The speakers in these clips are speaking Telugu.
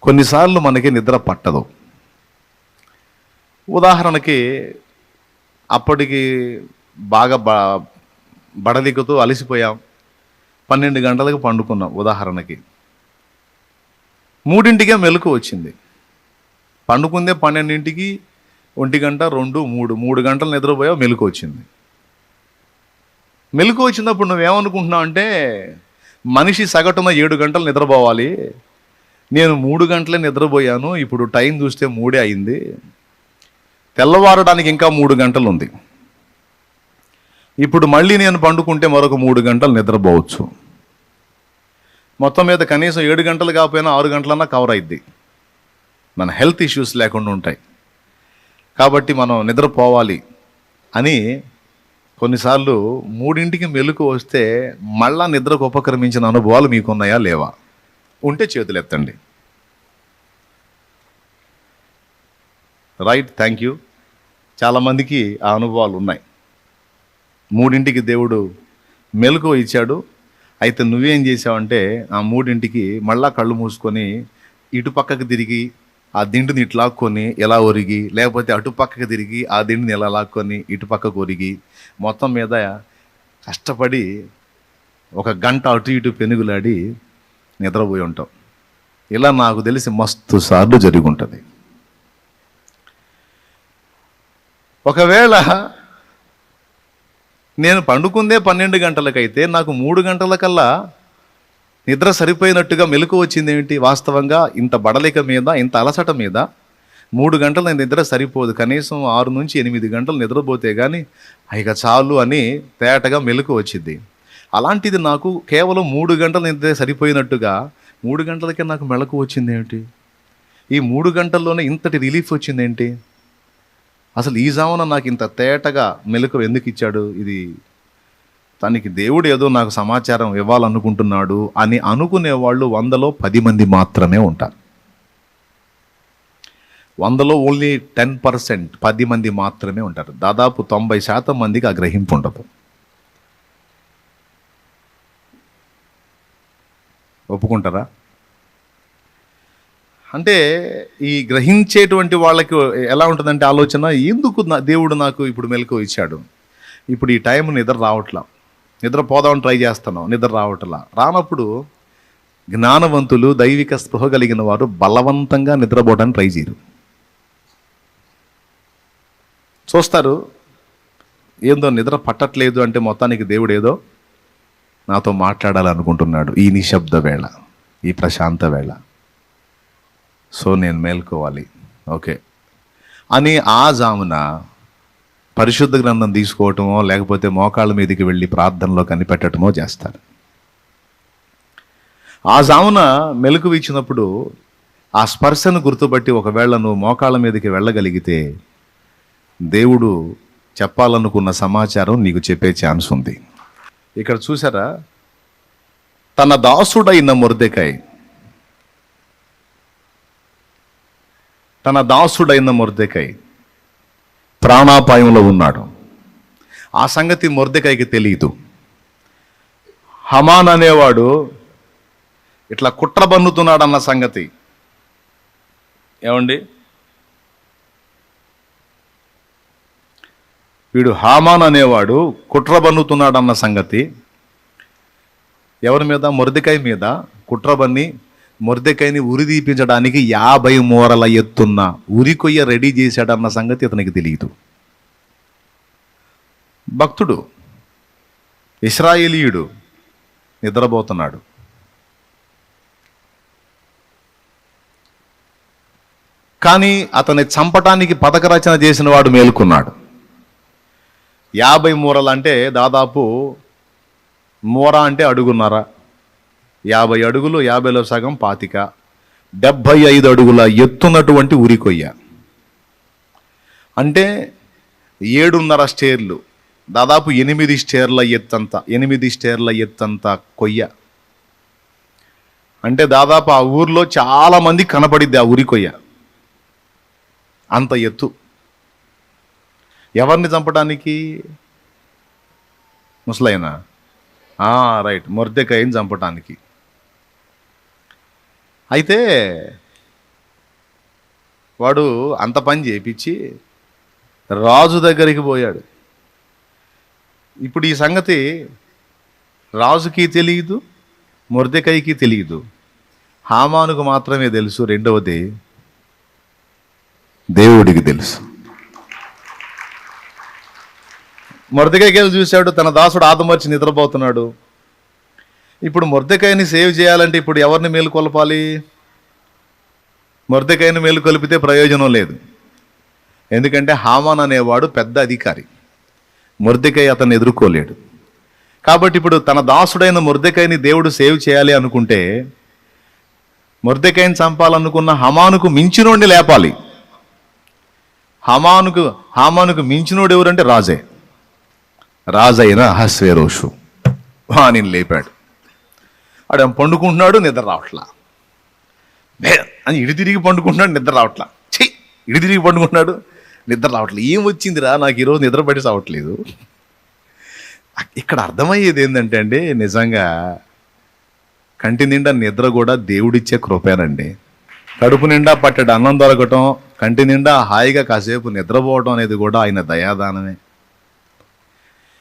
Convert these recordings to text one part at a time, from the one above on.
కొన్నిసార్లు మనకి నిద్ర పట్టదు. ఉదాహరణకి అప్పటికి బాగా బడలిగుతూ అలసిపోయాం, 12 గంటలకు పండుకున్నాం ఉదాహరణకి. 3ంటికే మెలకు వచ్చింది. పండుకుందే 12ంటికి, 1 గంట, 2, 3 గంటలు నిద్రపోయావు, మెలకు వచ్చింది. మెలకు వచ్చినప్పుడు నువ్వేమనుకుంటున్నావు అంటే, మనిషి సగటున 7 గంటలు నిద్రపోవాలి, నేను 3 గంటలే నిద్రపోయాను, ఇప్పుడు టైం చూస్తే 3 అయింది, తెల్లవారడానికి ఇంకా 3 గంటలు ఉంది, ఇప్పుడు మళ్ళీ నేను పండుకుంటే మరొక 3 గంటలు నిద్రపోవచ్చు. మొత్తం మీద కనీసం 7 గంటలు కాకపోయినా 6 గంటలన్నా కవర్ అయింది, మన హెల్త్ ఇష్యూస్ లేకుండా ఉంటాయి. కాబట్టి మనం నిద్రపోవాలి అని కొన్నిసార్లు 3ంటికి మెలకు వస్తే మళ్ళా నిద్రకు ఉపక్రమించిన అనుభవాలు మీకున్నాయా లేవా? ఉంటే చేతులు ఎత్తండి. Right, thank you. చాలామందికి ఆ అనుభవాలు ఉన్నాయి. 3ంటికి దేవుడు మెలకు ఇచ్చాడు, అయితే నువ్వేం చేసావంటే ఆ 3ంటికి మళ్ళా కళ్ళు మూసుకొని ఇటు పక్కకు తిరిగి ఆ దిండుని ఇటు లాక్కొని ఎలా ఒరిగి, లేకపోతే అటు పక్కకు తిరిగి ఆ దిండుని ఎలా లాక్కొని ఇటు పక్కకు ఒరిగి, మొత్తం మీద కష్టపడి 1 గంట అటు ఇటు పెనుగులాడి నిద్రపోయి ఉంటాం. ఇలా నాకు తెలిసి మస్తు సార్లు జరిగి ఉంటుంది. ఒకవేళ నేను పండుకుందే 12 గంటలకైతే నాకు 3 గంటలకల్లా నిద్ర సరిపోయినట్టుగా మెలకు వచ్చింది ఏమిటి? వాస్తవంగా ఇంత బడలిక మీద, ఇంత అలసట మీద 3 గంటల నిద్ర సరిపోదు, కనీసం 6 నుంచి 8 గంటలు నిద్రపోతే కానీ ఇక చాలు అని తేటగా మెలకు వచ్చింది. అలాంటిది నాకు కేవలం 3 గంటల నిద్ర సరిపోయినట్టుగా 3 గంటలకే నాకు మెలకు వచ్చింది ఏమిటి? ఈ 3 గంటల్లోనే ఇంతటి రిలీఫ్ వచ్చిందేంటి? అసలు ఈ జామున నాకు ఇంత తేటగా మెలకు ఎందుకు ఇచ్చాడు? ఇది తనకి దేవుడు ఏదో నాకు సమాచారం ఇవ్వాలనుకుంటున్నాడు అని అనుకునేవాళ్ళు 100లో 10 మంది మాత్రమే ఉంటారు. 100లో ఓన్లీ 10%, 10 మంది మాత్రమే ఉంటారు. దాదాపు 90% మందికి ఆ గ్రహింపు ఉండదు. ఒప్పుకుంటారా? అంటే ఈ గ్రహించేటువంటి వాళ్ళకి ఎలా ఉంటుందంటే ఆలోచన, ఎందుకు దేవుడు నాకు ఇప్పుడు మెలకు ఇచ్చాడు, ఇప్పుడు ఈ టైం నిద్ర రావట్లా, నిద్ర పోదామని ట్రై చేస్తున్నాం, నిద్ర రావట్లా. రానప్పుడు జ్ఞానవంతులు, దైవిక స్పృహ కలిగిన వారు బలవంతంగా నిద్రపోవడానికి ట్రై చేయరు. చూస్తారు, ఏందో నిద్ర పట్టట్లేదు అంటే మొత్తానికి దేవుడు ఏదో నాతో మాట్లాడాలనుకుంటున్నాడు ఈ నిశ్శబ్ద వేళ, ఈ ప్రశాంత వేళ, సో నేను మేల్కోవాలి, ఓకే అని ఆ జామున పరిశుద్ధ గ్రంథం తీసుకోవటమో లేకపోతే మోకాళ్ళ మీదకి వెళ్ళి ప్రార్థనలో కనిపెట్టడమో చేస్తారు. ఆ జామున మెలకు ఇచ్చినప్పుడు ఆ స్పర్శను గుర్తుపట్టి ఒకవేళ నువ్వు మోకాళ్ళ మీదకి వెళ్ళగలిగితే దేవుడు చెప్పాలనుకున్న సమాచారం నీకు చెప్పే ఛాన్స్ ఉంది. ఇక్కడ చూసారా, తన దాసుడైన మొర్దెకై ప్రాణాపాయంలో ఉన్నాడు. ఆ సంగతి మొర్దెకైకి తెలియదు. హమాన్ అనేవాడు ఇట్లా కుట్ర బన్నుతున్నాడు అన్న సంగతి, ఏమండి, వీడు హామాన్ అనేవాడు కుట్ర బన్నుతున్నాడు అన్న సంగతి ఎవరి మీద? మొర్దెకై మీద కుట్ర బన్ని మొర్దెకైని ఉరిదీపించడానికి 50 మూరల ఎత్తున్న ఉరికొయ్య రెడీ చేశాడన్న సంగతి ఇతనికి తెలియదు. భక్తుడు, ఇశ్రాయేలీయుడు నిద్రపోతున్నాడు. కానీ అతన్ని చంపటానికి పథక రచన చేసిన వాడు మేలుకున్నాడు. 50 మూరలు అంటే దాదాపు మూర అంటే అడుగున్నర, 50 అడుగులు, 50లో సగం 25, 75 అడుగుల ఎత్తున్నటువంటి ఉరికొయ్య అంటే 7.5 స్టేర్లు, దాదాపు 8 స్టేర్ల ఎత్తంత కొయ్య. అంటే దాదాపు ఆ ఊర్లో చాలా మంది కనపడిద్ది ఆ ఉరికొయ్య, అంత ఎత్తు. ఎవరిని చంపడానికి? ముసలైనా? రైట్, మొర్దెకైని చంపటానికి. అయితే వాడు అంత పని చేయించి రాజు దగ్గరికి పోయాడు. ఇప్పుడు ఈ సంగతి రాజుకి తెలియదు, మొర్దెకైకి తెలియదు, హామానుకు మాత్రమే తెలుసు. రెండవది దేవుడికి తెలుసు. మొర్దెకైకి వెళ్ళి చూశాడు, తన దాసుడు ఆదమర్చి నిద్రపోతున్నాడు. ఇప్పుడు మొర్దెకైని సేవ్ చేయాలంటే ఇప్పుడు ఎవరిని మేలుకొల్పాలి? మొర్దెకైని మేలుకొల్పితే ప్రయోజనం లేదు. ఎందుకంటే హామాన్ అనేవాడు పెద్ద అధికారి, మొర్దెకై అతన్ని ఎదుర్కోలేడు. కాబట్టి ఇప్పుడు తన దాసుడైన మొర్దెకైని దేవుడు సేవ్ చేయాలి అనుకుంటే మొర్దెకైని చంపాలనుకున్న హామానుకు మించినోడిని లేపాలి. హామానుకు మించినోడు ఎవరంటే రాజే. రాజైన అహస్వేరోషు వాణిని లేపాడు. ఆడ పండుకుంటున్నాడు, నిద్ర రావట్లా. అని ఇడి తిరిగి పండుకుంటున్నాడు, నిద్ర రావట్లా. ఇడి తిరిగి పండుకుంటున్నాడు, నిద్ర రావట్లేదు. ఏం వచ్చిందిరా నాకు ఈరోజు నిద్ర పట్టి రావట్లేదు. ఇక్కడ అర్థమయ్యేది ఏంటంటే అండి, నిజంగా కంటి నిండా నిద్ర కూడా దేవుడిచ్చే కృపేనండి. కడుపు నిండా పట్టెడు అన్నం దొరకటం, కంటి నిండా హాయిగా కాసేపు నిద్రపోవడం అనేది కూడా ఆయన దయాదానమే.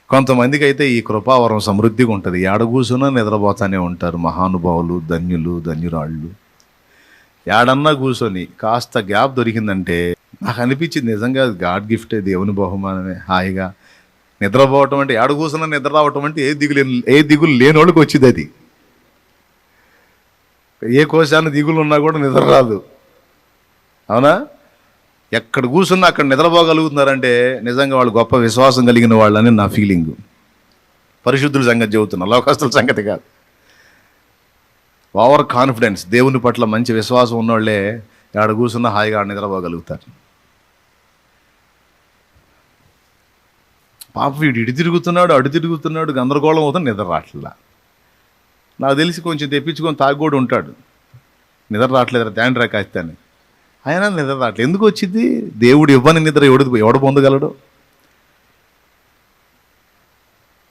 కొంతమందికి అయితే ఈ కృపావరం సమృద్ధిగా ఉంటుంది. ఏడ కూర్చున్నా నిద్రపోతానే ఉంటారు మహానుభావులు, ధన్యులు, ధన్యురాళ్ళు. ఏడన్నా కూర్చొని కాస్త గ్యాప్ దొరికిందంటే నాకు అనిపించింది నిజంగా గాడ్ గిఫ్టే, దేవుని బహుమానమే. హాయిగా నిద్రపోవటం అంటే, ఏడ కూర్చున్నా నిద్ర రావటం అంటే ఏ దిగులు లేని వాళ్ళకి వచ్చింది అది. ఏ కోశాన్ని దిగులు ఉన్నా కూడా నిద్ర రాదు, అవునా? ఎక్కడ కూర్చున్నా అక్కడ నిద్రపోగలుగుతున్నారంటే నిజంగా వాళ్ళు గొప్ప విశ్వాసం కలిగిన వాళ్ళని నా ఫీలింగు. పరిశుద్ధుల సంగతి చెబుతున్నా, లోకస్తుల సంగతి కాదు. ఓవర్ కాన్ఫిడెన్స్, దేవుని పట్ల మంచి విశ్వాసం ఉన్నవాళ్ళే ఆడ కూర్చున్నా హాయిగా నిద్రపోగలుగుతారు. పాప వీడు ఇటు తిరుగుతున్నాడు, అటు తిరుగుతున్నాడు, గందరగోళం అవుతుంది, నిద్ర రావట్లా. నాకు తెలిసి కొంచెం తెప్పించుకొని తాగుడు ఉంటాడు, నిద్ర రావట్లేదు తాండ్రా కాస్తాను, అయినా నిద్ర రావట్లేదు. ఎందుకు వచ్చింది? దేవుడు ఇవ్వని నిద్ర ఎవడు పొందగలడు?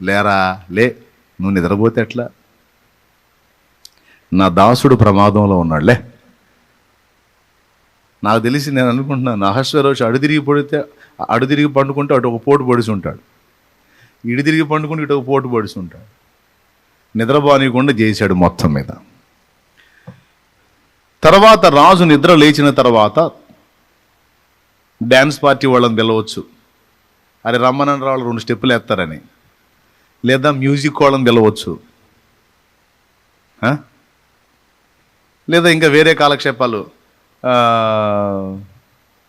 లేరా లే, నువ్వు నిద్రపోతే ఎట్లా? నా దాసుడు ప్రమాదంలో ఉన్నాడులే. నాకు తెలిసి నేను అనుకుంటున్నాను, అహస్వేరోషు అడు తిరిగి పండుకుంటే అటు ఒక పోటు పొడిచి ఉంటాడు, ఇటు తిరిగి పండుకుంటే ఇటు ఒక పోటు పొడిచి ఉంటాడు. నిద్రపోనీయకుండా చేశాడు మొత్తం మీద. తర్వాత రాజు నిద్ర లేచిన తర్వాత డ్యాన్స్ పార్టీ వాళ్ళని పిలవచ్చు, అరే రమ్మనని వాళ్ళు 2 స్టెప్పులు వేస్తారని, లేదా మ్యూజిక్ వాళ్ళని పిలవచ్చు, లేదా ఇంకా వేరే కాలక్షేపాలు,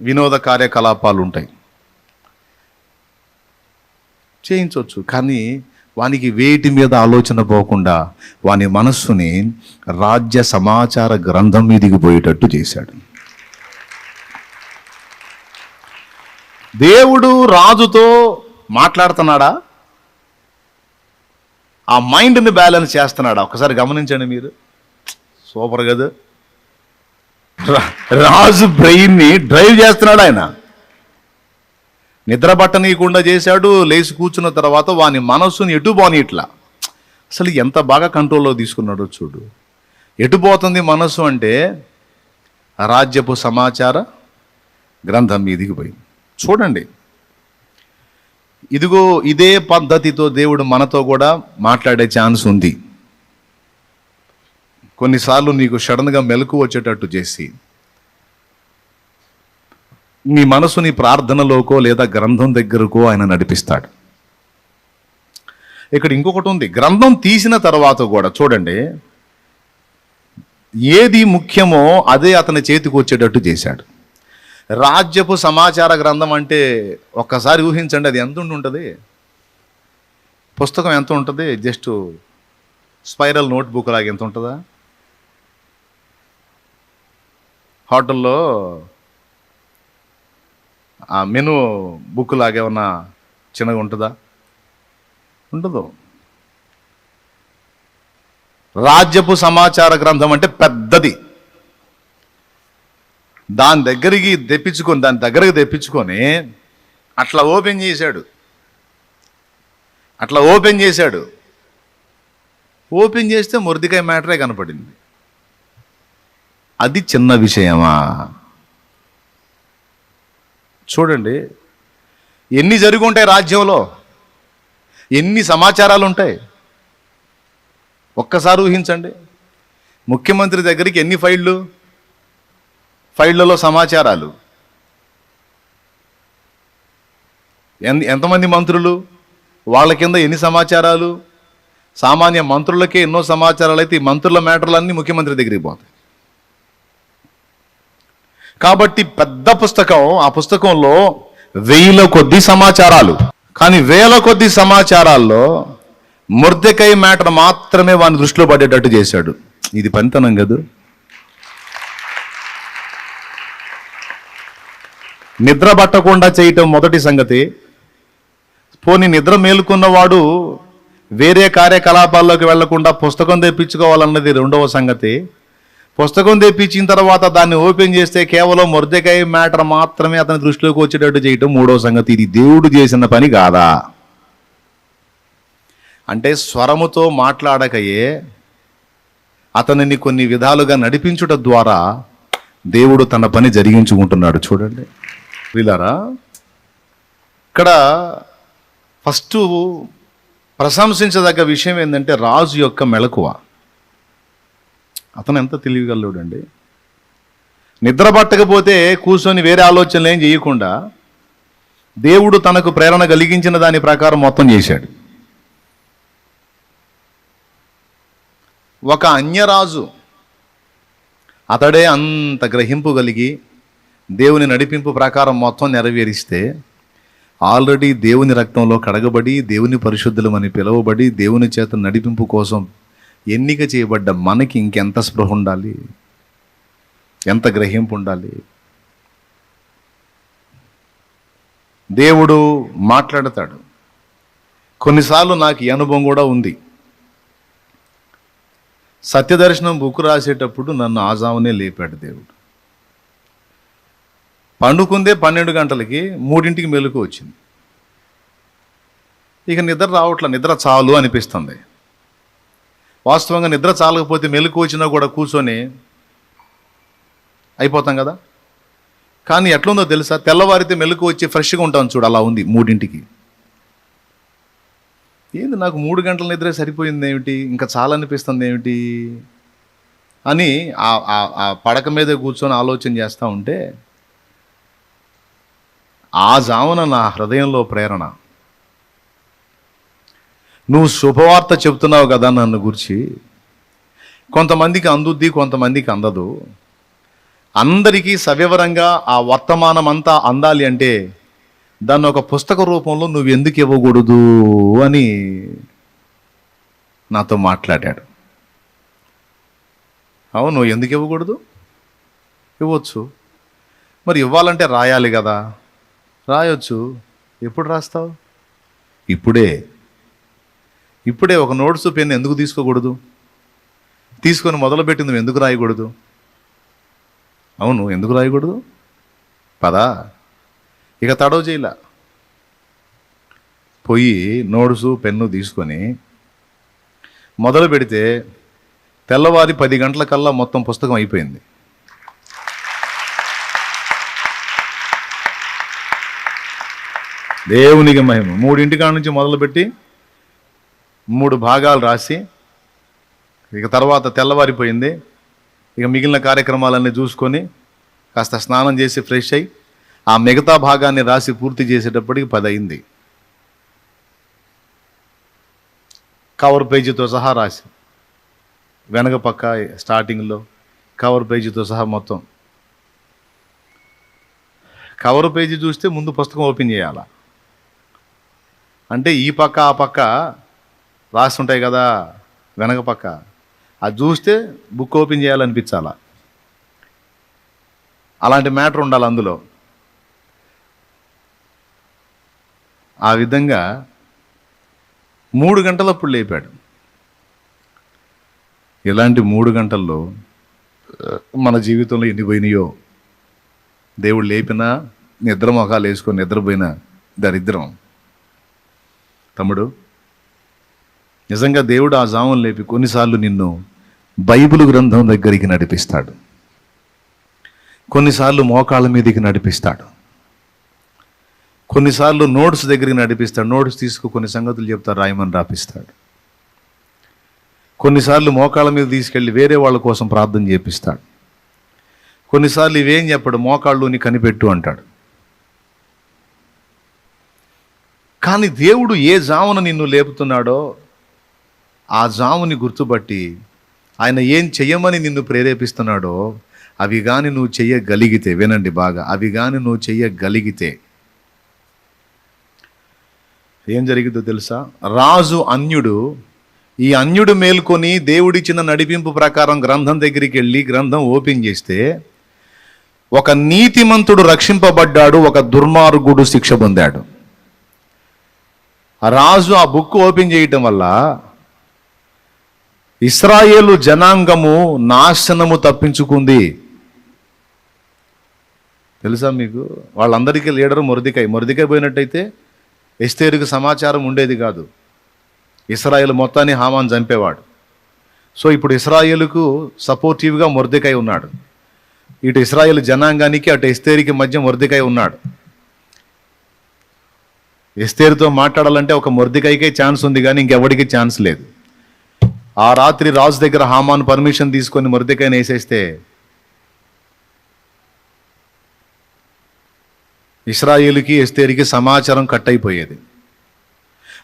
వినోద కార్యకలాపాలు ఉంటాయి, చేయించవచ్చు. కానీ వానికి వేటి మీద ఆలోచన పోకుండా వాని మనస్సుని రాజ్య సమాచార గ్రంథం మీదికి పోయేటట్టు చేశాడు. దేవుడు రాజుతో మాట్లాడుతున్నాడా? ఆ మైండ్ని బ్యాలెన్స్ చేస్తున్నాడా? ఒకసారి గమనించండి మీరు. సూపర్ కదా, రాజు బ్రెయిన్ని డ్రైవ్ చేస్తున్నాడు ఆయన. నిద్ర పట్టనీయకుండా చేశాడు. లేచి కూర్చున్న తర్వాత వాని మనస్సుని ఎటు పోనీట్లా. అసలు ఎంత బాగా కంట్రోల్లో తీసుకున్నాడో చూడు. ఎటు పోతుంది మనస్సు అంటే రాజ్యపు సమాచార గ్రంథం మీదికి పోయింది. చూడండి, ఇదిగో ఇదే పద్ధతితో దేవుడు మనతో కూడా మాట్లాడే ఛాన్స్ ఉంది. కొన్నిసార్లు నీకు సడన్గా మెలకు వచ్చేటట్టు చేసి నీ మనసుని ప్రార్థనలోకో లేదా గ్రంథం దగ్గరకో ఆయన నడిపిస్తాడు. ఇక్కడ ఇంకొకటి ఉంది, గ్రంథం తీసిన తర్వాత కూడా చూడండి, ఏది ముఖ్యమో అదే అతని చేతికి వచ్చేటట్టు చేశాడు. రాజ్యపు సమాచార గ్రంథం అంటే ఒక్కసారి ఊహించండి, అది ఎంత ఉంటుంది? పుస్తకం ఎంత ఉంటుంది? జస్ట్ స్పైరల్ నోట్బుక్ లాగా ఎంత ఉంటుందా? హోటల్లో ఆ మెనూ బుక్ లాగా ఏమన్నా చిన్నగా ఉంటుందా? ఉండదు. రాజ్యపు సమాచార గ్రంథం అంటే పెద్దది. దాని దగ్గరికి తెప్పించుకొని అట్లా ఓపెన్ చేశాడు. ఓపెన్ చేస్తే మొర్దెకై మ్యాటరే కనపడింది. అది చిన్న విషయమా? చూడండి, ఎన్ని జరిగి ఉంటాయి రాజ్యంలో, ఎన్ని సమాచారాలు ఉంటాయి. ఒక్కసారి ఊహించండి, ముఖ్యమంత్రి దగ్గరికి ఎన్ని ఫైళ్ళలో సమాచారాలు, ఎంతమంది మంత్రులు, వాళ్ళ కింద ఎన్ని సమాచారాలు. సామాన్య మంత్రులకే ఎన్నో సమాచారాలు అయితే ఈ మంత్రుల మ్యాటర్లన్నీ ముఖ్యమంత్రి దగ్గరికి పోతాయి. కాబట్టి పెద్ద పుస్తకం, ఆ పుస్తకంలో 1000 కొద్ది సమాచారాలు. కానీ 1000 కొద్ది సమాచారాల్లో మొర్దెకై మ్యాటర్ మాత్రమే వాని దృష్టిలో పడేటట్టు చేశాడు. ఇది పనితనం కదా. నిద్ర పట్టకుండా చేయటం మొదటి సంగతి. పోనీ నిద్ర మేలుకున్నవాడు వేరే కార్యకలాపాల్లోకి వెళ్లకుండా పుస్తకం తెప్పించుకోవాలన్నది రెండవ సంగతి. పుస్తకం తెప్పించిన తర్వాత దాన్ని ఓపెన్ చేస్తే కేవలం మొర్దెకై మ్యాటర్ మాత్రమే అతని దృష్టిలోకి వచ్చేటట్టు చేయటం మూడవ సంగతి. ఇది దేవుడు చేసిన పని కాదా? అంటే స్వరముతో మాట్లాడకయే అతనిని కొన్ని విధాలుగా నడిపించుట ద్వారా దేవుడు తన పని జరిగించుకుంటున్నాడు. చూడండి వీళ్ళారా, ఇక్కడ ఫస్ట్ ప్రశంసించదగ్గ విషయం ఏంటంటే రాజు యొక్క మెలకువ. అతను ఎంత తెలివిగలడండి. నిద్ర పట్టకపోతే కూర్చొని వేరే ఆలోచనలు ఏం చేయకుండా దేవుడు తనకు ప్రేరణ కలిగించిన దాని ప్రకారం మొత్తం చేశాడు. ఒక అన్యరాజు అతడే అంత గ్రహింపు కలిగి దేవుని నడిపింపు ప్రకారం మొత్తం నెరవేరిస్తే, ఆల్రెడీ దేవుని రక్తంలో కడగబడి దేవుని పరిశుద్ధులమని పిలువబడి దేవుని చేత నడిపింపు కోసం ఎన్నిక చేయబడ్డ మనకి ఇంకెంత స్పృహ ఉండాలి, ఎంత గ్రహింపు ఉండాలి. దేవుడు మాట్లాడతాడు. కొన్నిసార్లు నాకు ఈ అనుభవం కూడా ఉంది. సత్యదర్శనం బుక్ రాసేటప్పుడు నన్ను ఆజామునే లేపాడు దేవుడు. పండుకుందే 12 గంటలకి 3ంటికి మెలకు వచ్చింది. ఇక నిద్ర రావట్ల, నిద్ర చాలు అనిపిస్తుంది. వాస్తవంగా నిద్ర చాలకపోతే మెలకు వచ్చినా కూడా కూర్చొని అయిపోతాం కదా. కానీ ఎట్లుందో తెలుసా, తెల్లవారితే మెలకు వచ్చి ఫ్రెష్గా ఉంటాను చూడు, అలా ఉంది 3ంటికి. ఏంది నాకు 3 గంటల నిద్రే సరిపోయింది ఏమిటి, ఇంకా చాలా అనిపిస్తుంది ఏమిటి అని ఆ పడక మీద కూర్చొని ఆలోచన చేస్తూ ఉంటే ఆ జామున నా హృదయంలో ప్రేరణ, నువ్వు శుభవార్త చెప్తున్నావు కదా నన్ను గురించి, కొంతమందికి అందుద్ది కొంతమందికి అందదు, అందరికీ సవివరంగా ఆ వర్తమానం అంతా అందాలి అంటే దాన్ని ఒక పుస్తక రూపంలో నువ్వు ఎందుకు ఇవ్వకూడదు అని నాతో మాట్లాడాడు. అవును, ఎందుకు ఇవ్వకూడదు? ఇవ్వచ్చు. మరి ఇవ్వాలంటే రాయాలి కదా. రాయొచ్చు. ఎప్పుడు రాస్తావు? ఇప్పుడే ఒక నోట్స్ పెన్ ఎందుకు తీసుకోకూడదు? తీసుకొని మొదలుపెట్టి నువ్వు ఎందుకు రాయకూడదు? అవును, ఎందుకు రాయకూడదు? పదా, ఇక తడవ చేయలా, పోయి నోట్సు పెన్ను తీసుకొని మొదలు పెడితే తెల్లవారి 10 గంటలకల్లా మొత్తం పుస్తకం అయిపోయింది. దేవునికి మహిమ. 3ంటి కాడ నుంచి మొదలుపెట్టి 3 భాగాలు రాసి ఇక తర్వాత తెల్లవారిపోయింది. ఇక మిగిలిన కార్యక్రమాలన్నీ చూసుకొని కాస్త స్నానం చేసి ఫ్రెష్ అయ్యి ఆ మిగతా భాగాన్ని రాసి పూర్తి చేసేటప్పటికి 10 అయింది. కవర్ పేజీతో సహా రాసి, వెనక పక్క స్టార్టింగ్లో కవర్ పేజీతో సహా మొత్తం. కవర్ పేజీ చూస్తే ముందు పుస్తకం ఓపెన్ చేయాలా, అంటే ఈ పక్క ఆ పక్క రాసి ఉంటాయి కదా వెనక పక్క, అది చూస్తే బుక్ ఓపెన్ చేయాలనిపించాలా. అలాంటి మ్యాటర్ ఉండాలి అందులో. ఆ విధంగా 3 గంటలప్పుడు లేపాడు. ఇలాంటి 3 గంటల్లో మన జీవితంలో ఎన్ని పోయినాయో. దేవుడు లేపినా నిద్ర మొఖాలు వేసుకొని నిద్రపోయిన దరిద్రం. తమ్ముడు, నిజంగా దేవుడు ఆ జామును లేపి కొన్నిసార్లు నిన్ను బైబిల్ గ్రంథం దగ్గరికి నడిపిస్తాడు, కొన్నిసార్లు మోకాళ్ళ మీదకి నడిపిస్తాడు. కొన్నిసార్లు నోట్స్ దగ్గరికి నడిపిస్తాడు, నోట్స్ తీసుకు కొన్ని సంగతులు చెప్తాడు, రాయమని రాపిస్తాడు. కొన్నిసార్లు మోకాళ్ళ మీద తీసుకెళ్ళి వేరే వాళ్ళ కోసం ప్రార్థన చేపిస్తాడు. కొన్నిసార్లు ఇవేం చెప్పాడు, మోకాళ్ళుని కనిపెట్టు అంటాడు. కానీ దేవుడు ఏ జామున నిన్ను లేపుతున్నాడో ఆ జాముని గుర్తుపట్టి ఆయన ఏం చెయ్యమని నిన్ను ప్రేరేపిస్తున్నాడో అవి కానీ నువ్వు చెయ్యగలిగితే, వినండి బాగా, అవి కానీ నువ్వు చెయ్యగలిగితే ఏం జరిగిందో తెలుసా? రాజు అన్యుడు, ఈ అన్యుడు మేల్కొని దేవుడిచ్చిన నడిపింపు ప్రకారం గ్రంథం దగ్గరికి వెళ్ళి గ్రంథం ఓపెన్ చేస్తే ఒక నీతిమంతుడు రక్షింపబడ్డాడు, ఒక దుర్మార్గుడు శిక్ష పొందాడు. రాజు ఆ బుక్ ఓపెన్ చేయటం వల్ల ఇశ్రాయేలు జనాంగము నాశనము తప్పించుకుంది. తెలుసా మీకు? వాళ్ళందరికీ లీడరు మొర్దెకై పోయినట్టయితే ఎస్తేరుకు సమాచారం ఉండేది కాదు. ఇశ్రాయేలు మొత్తాన్ని హామాను చంపేవాడు. సో ఇప్పుడు ఇశ్రాయేలుకు సపోర్టివ్గా మొర్దెకై ఉన్నాడు. ఇటు ఇశ్రాయేలు జనాంగానికి అటు ఎస్తేరుకి మధ్య మొర్దెకై ఉన్నాడు. ఎస్తేరుతో మాట్లాడాలంటే ఒక మొర్దెకైకే ఛాన్స్ ఉంది, కానీ ఇంకెవడికి ఛాన్స్ లేదు. ఆ రాత్రి రాజు దగ్గర హామాను పర్మిషన్ తీసుకొని మొర్దెకైని వేసేస్తే ఇశ్రాయేలుకి ఎస్తేరుకి సమాచారం కట్ అయిపోయేది.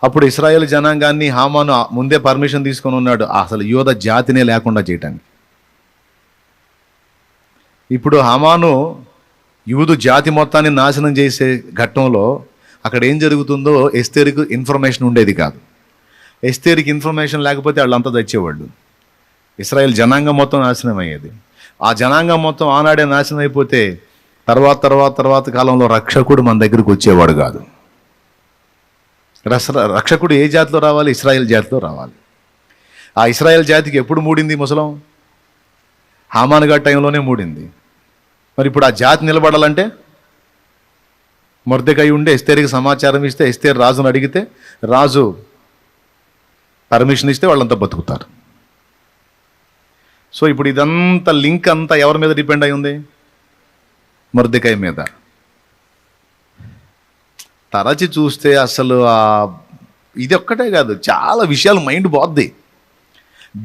అప్పుడు ఇశ్రాయేలు జనాంగాన్ని హామాను ముందే పర్మిషన్ తీసుకొని ఉన్నాడు అసలు యూద జాతినే లేకుండా చేయటానికి. ఇప్పుడు హామాను యూదు జాతి మొత్తాన్ని నాశనం చేసే ఘట్టంలో అక్కడ ఏం జరుగుతుందో ఎస్తేరుకు ఇన్ఫర్మేషన్ ఉండేది కాదు. ఎస్తేరుకి ఇన్ఫర్మేషన్ లేకపోతే వాళ్ళంతా తెచ్చేవాళ్ళు. ఇశ్రాయేల్ జనాంగం మొత్తం నాశనం అయ్యేది. ఆ జనాంగం మొత్తం ఆనాడే నాశనం అయిపోతే తర్వాత కాలంలో రక్షకుడు మన దగ్గరికి వచ్చేవాడు కాదు. రక్షకుడు ఏ జాతిలో రావాలి? ఇశ్రాయేల్ జాతిలో రావాలి. ఆ ఇశ్రాయేల్ జాతికి ఎప్పుడు మూడింది ముసలం? హామాను గారి టైంలోనే మూడింది. మరి ఇప్పుడు ఆ జాతి నిలబడాలంటే మొర్దెకై ఉండి ఎస్తేరుకి సమాచారం ఇస్తే, ఎస్తేరు రాజును అడిగితే రాజు పర్మిషన్ ఇస్తే వాళ్ళంతా బతుకుతారు. సో ఇప్పుడు ఇదంతా లింక్ అంతా ఎవరి మీద డిపెండ్ అయి ఉంది? మొర్దెకై మీద. తరచి చూస్తే అసలు ఇది ఒక్కటే కాదు, చాలా విషయాలు మైండ్ పోద్ది.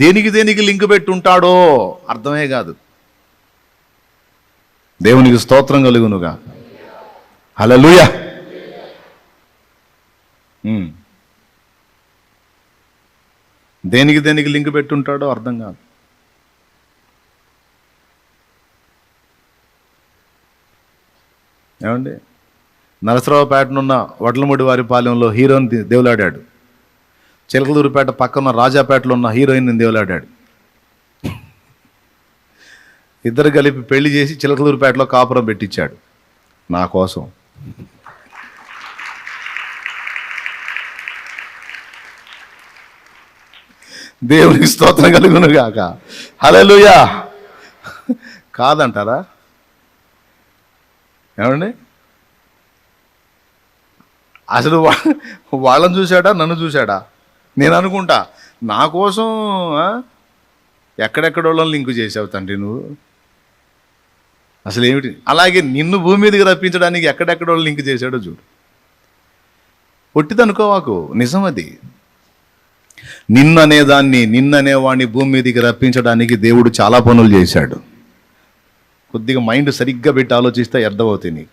దేనికి లింక్ పెట్టి ఉంటాడో అర్థమే కాదు. దేవునికి స్తోత్రం కలుగునుగా. హల్లెలూయా. దేనికి లింక్ పెట్టుంటాడో అర్థం కాదు. ఏమండి, నరసరావుపేటనున్న వడ్లమూడి వారి పాలెంలో హీరోయిన్ దేవులాడాడు. చిలకలూరుపేట పక్కన రాజాపేటలో ఉన్న హీరోయిన్ దేవులాడాడు. ఇద్దరు కలిపి పెళ్లి చేసి చిలకలూరుపేటలో కాపురం పెట్టించాడు నా కోసం. దేవునికి స్తోత్రం కలుగును గాక. హల్లెలూయా. కాదంటారా? ఏమండి, అసలు వాళ్ళని చూశాడా నన్ను చూశాడా? నేను అనుకుంటా నా కోసం ఎక్కడెక్కడోళ్ళని లింకు చేసావు తండ్రి నువ్వు. అసలు ఏమిటి? అలాగే నిన్ను భూమి మీదకి రప్పించడానికి ఎక్కడెక్కడోళ్ళు లింక్ చేశాడో చూడు. పొట్టిదనుకోవాకు, నిజం అది. నిన్ననేవాడిని భూమి మీదకి రప్పించడానికి దేవుడు చాలా పనులు చేశాడు. కొద్దిగా మైండ్ సరిగ్గా పెట్టి ఆలోచిస్తే అర్థమవుతుంది నీకు.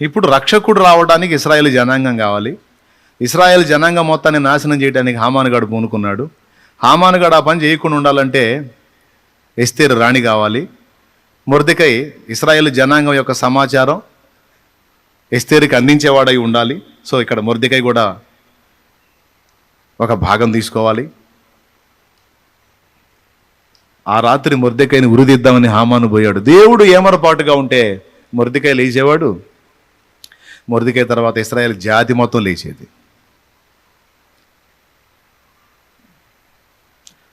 ఇప్పుడు రక్షకుడు రావడానికి ఇశ్రాయేలు జనాంగం కావాలి. ఇశ్రాయేలు జనాంగం మొత్తాన్ని నాశనం చేయడానికి హామానుగాడు పూనుకున్నాడు. హామానుగాడు ఆ పని చేయకుండా ఉండాలంటే ఎస్తేరు రాణి కావాలి. మొర్దెకై ఇశ్రాయేలు జనాంగం యొక్క సమాచారం ఎస్తేరుకి అందించేవాడై ఉండాలి. సో ఇక్కడ మొర్దెకై కూడా ఒక భాగం తీసుకోవాలి. ఆ రాత్రి మొర్దెకైని ఉరిదిద్దామని హామాను పోయాడు. దేవుడు ఏమరపాటుగా ఉంటే మొర్దెకై లేచేవాడు. మొర్దెకై తర్వాత ఇశ్రాయేల్ జాతి మొత్తం లేచేది.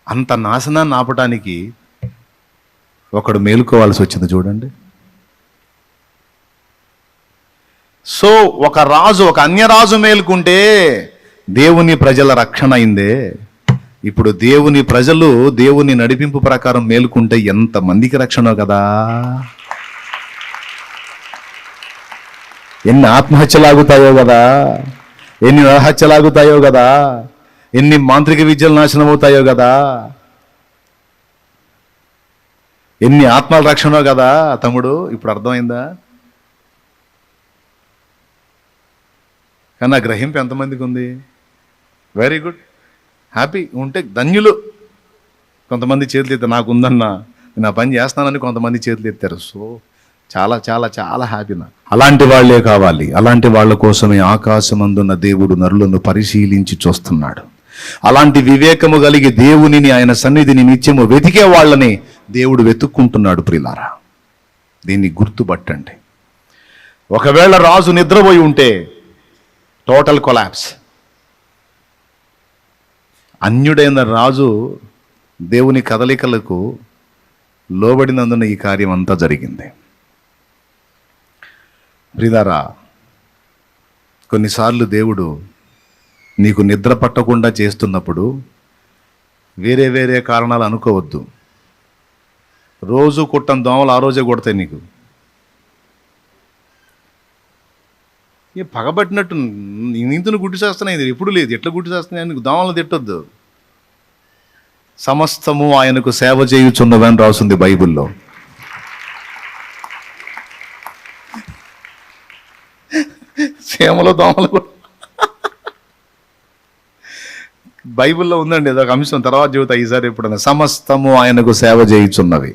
అంత నాశనాన్ని ఆపటానికి ఒకడు మేలుకోవాల్సి వచ్చింది చూడండి. సో ఒక అన్యరాజు మేలుకుంటే దేవుని ప్రజల రక్షణ అయిందే. ఇప్పుడు దేవుని ప్రజలు దేవుని నడిపింపు ప్రకారం మేలుకుంటే ఎంతమందికి రక్షణ కదా. ఎన్ని ఆత్మహత్యలాగుతాయో కదా, ఎన్ని నరహత్యలాగుతాయో కదా, ఎన్ని మాంత్రిక విద్యలు నాశనం అవుతాయో కదా, ఎన్ని ఆత్మల రక్షణో కదా తమ్ముడు. ఇప్పుడు అర్థమైందా? కానీ ఆ గ్రహింపు ఎంతమందికి ఉంది? వెరీ గుడ్, హ్యాపీ ఉంటే ధన్యులు. కొంతమంది చేతులు ఎత్తారు, నాకు ఉందన్నా, నేను ఆ పని చేస్తానని కొంతమంది చేతులు ఎత్తారు. సో చాలా చాలా చాలా హ్యాపీ. అలాంటి వాళ్ళే కావాలి. అలాంటి వాళ్ళ కోసమే ఆకాశమందున్న దేవుడు నరులను పరిశీలించి చూస్తున్నాడు. అలాంటి వివేకము కలిగి దేవునిని, ఆయన సన్నిధిని నిత్యము వెతికే వాళ్ళని దేవుడు వెతుక్కుంటున్నాడు. ప్రియులారా, దీన్ని గుర్తుపట్టండి. ఒకవేళ రాజు నిద్రపోయి ఉంటే టోటల్ కొలాప్స్. అన్యుడైన రాజు దేవుని కదలికలకు లోబడినందున ఈ కార్యం అంతా జరిగింది. ప్రియులారా, కొన్నిసార్లు దేవుడు నీకు నిద్ర పట్టకుండా చేస్తున్నప్పుడు వేరే వేరే కారణాలు అనుకోవద్దు. రోజు కుట్టం దోమలు ఆ రోజే కొడతాయి నీకు. ఏ పగబట్టినట్టు నీతును గుడ్డి చేస్తున్నాయి, ఎప్పుడు లేదు. ఎట్లా గుడ్డి చేస్తున్నాయి? నీకు దోమలు తిట్టొద్దు. సమస్తము ఆయనకు సేవ చేయుచున్నవని రాస్తుంది బైబిల్లో. సేమలో దోమలు కూడా బైబిల్లో ఉందండి. ఏదో ఒక అంశం, తర్వాత చెబుతా ఈసారి ఎప్పుడన్నా. సమస్తము ఆయనకు సేవ చేయుచున్నవి.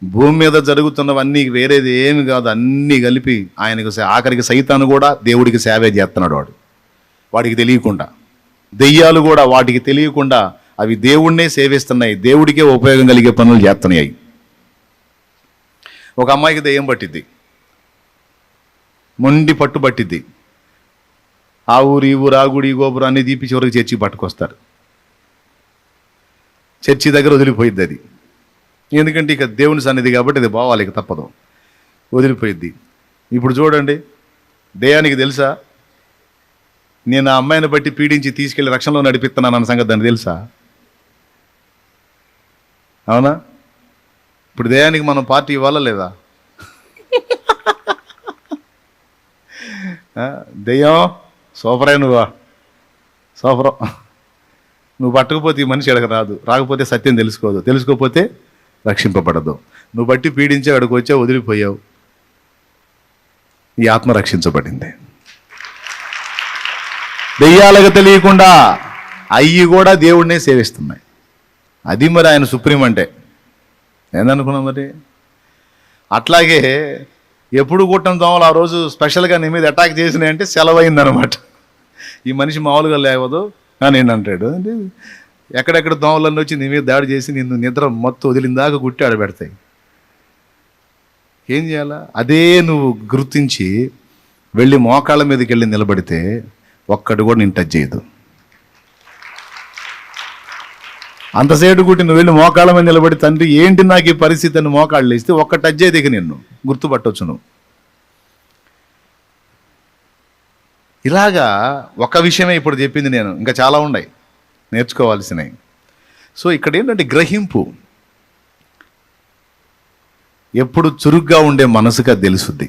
భూమి మీద జరుగుతున్నవన్నీ వేరేది ఏమి కాదు, అన్నీ కలిపి ఆయనకు ఆఖరికి సైతాను కూడా దేవుడికి సేవే చేస్తున్నాడు. వాడికి తెలియకుండా. దెయ్యాలు కూడా వాటికి తెలియకుండా అవి దేవుణ్ణే సేవిస్తున్నాయి, దేవుడికే ఉపయోగం కలిగే పనులు చేస్తున్నాయి. ఒక అమ్మాయికి దెయ్యం పట్టిద్ది, మొండి పట్టు పట్టిద్ది. ఆ ఊరు ఈ ఊరు, ఆ గుడి ఈ గోపురం అన్ని తీపి చివరికి చర్చికి పట్టుకొస్తారు. చర్చి దగ్గర వదిలిపోయిద్ది అది. ఎందుకంటే ఇక దేవుని సన్నిధి కాబట్టి అది పోవాలి, ఇక తప్పదు, వదిలిపోయిద్ది. ఇప్పుడు చూడండి, దెయ్యానికి తెలుసా నేను ఆ అమ్మాయిని బట్టి పీడించి తీసుకెళ్లి రక్షణలో నడిపిస్తున్నాను అన్న సంగతి దానికి తెలుసా? అవునా? ఇప్పుడు దెయ్యానికి మనం పార్టీ ఇవ్వాలా లేదా? దెయ్యం సూపరే, నువ్వా సూపరం. నువ్వు పట్టకపోతే ఈ మనిషి ఎడక రాదు, రాకపోతే సత్యం తెలుసుకోదు, తెలుసుకోకపోతే రక్షింపబడదు. నువ్వు బట్టి పీడించే అక్కడికి వచ్చే వదిలిపోయావు, ఈ ఆత్మ రక్షించబడింది. దెయ్యాలకు తెలియకుండా అయ్యి కూడా దేవుడినే సేవిస్తున్నాయి. అది మరి ఆయన సుప్రీం అంటే ఏందనుకున్నాం మరి. అట్లాగే ఎప్పుడు కుట్టం దోమలు ఆ రోజు స్పెషల్గా నీ మీద అటాక్ చేసినాయి అంటే సెలవైందనమాట. ఈ మనిషి మామూలుగా లేవదు అని అంటాడు. అంటే ఎక్కడెక్కడ దోమలన్నీ వచ్చి నీ మీద దాడి చేసి నిన్ను నిద్ర మొత్తం వదిలిందాకా గుట్టి ఆడబెడతాయి. ఏం చేయాలా? అదే నువ్వు గుర్తించి వెళ్ళి మోకాళ్ళ మీదకి వెళ్ళి నిలబడితే ఒక్కడు కూడా నేను టచ్ చేయదు. అంతసేటు గుట్టి నువ్వు వెళ్ళి మోకాళ్ళ మీద నిలబడి, తండ్రి ఏంటి నాకు ఈ పరిస్థితి అని మోకాళ్ళు వేస్తే ఒక్క టచ్ అయ్యేది ఇక నిన్ను గుర్తుపట్టవచ్చు నువ్వు. ఇలాగా ఒక విషయమే ఇప్పుడు చెప్పింది నేను, ఇంకా చాలా ఉన్నాయి నేర్చుకోవాల్సినవి. సో ఇక్కడ ఏంటంటే గ్రహింపు ఎప్పుడు చురుగ్గా ఉండే మనసుగా తెలుసుద్ది.